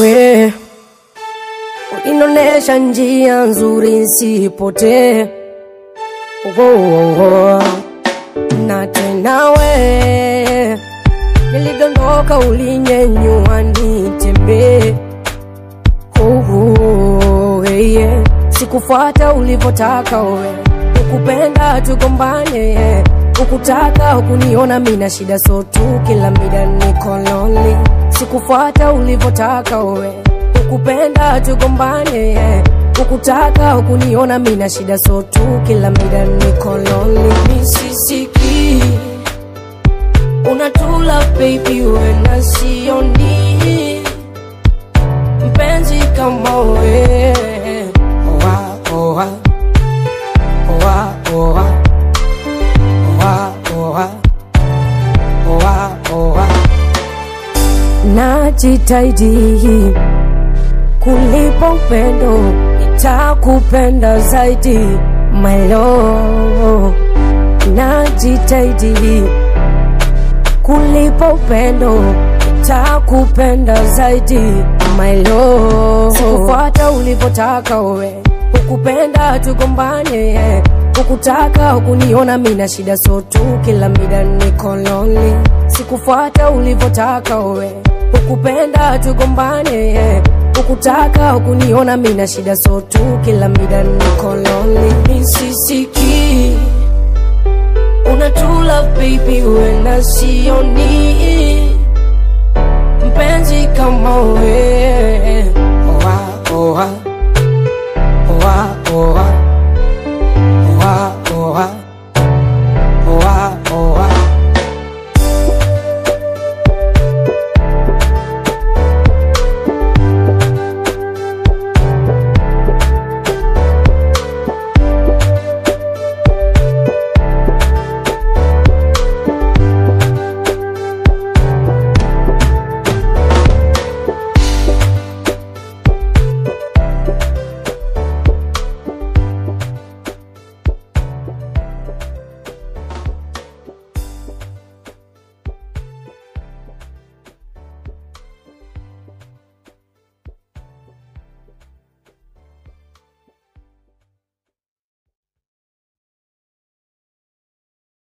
We ulinonesha njia nzuri nisipotee. Na tena we nilidondoka ulinyenyua nitembee. Sikufuata ulivotaka we, ukupenda tugombane. Ukutaka ukuniona mina shida so tu kila mida niko lonely. Sikufuata ulivotaka we, ukupenda tugombane. Ukutaka ukuniona mina shida so tu kila mida niko lonely. Misisiki unatula baby we na sioni mpenzi kama we. Owa owa owa owa owa owa owa. Najitahidi kulipa upendo, nitakupenda zaidi my love. Najitahidi kulipa upendo, nitakupenda zaidi my love. Sikufuata ulivotaka we, ukupenda tugombane. Ukutaka ukuniona mina shida so tu kila mida niko lonely. Sikufuata ulivotaka we, ukupenda tugombane. Ukutaka ukuniona mina shida so tu kila mida niko lonely. Misisiki unatula baby we na sioni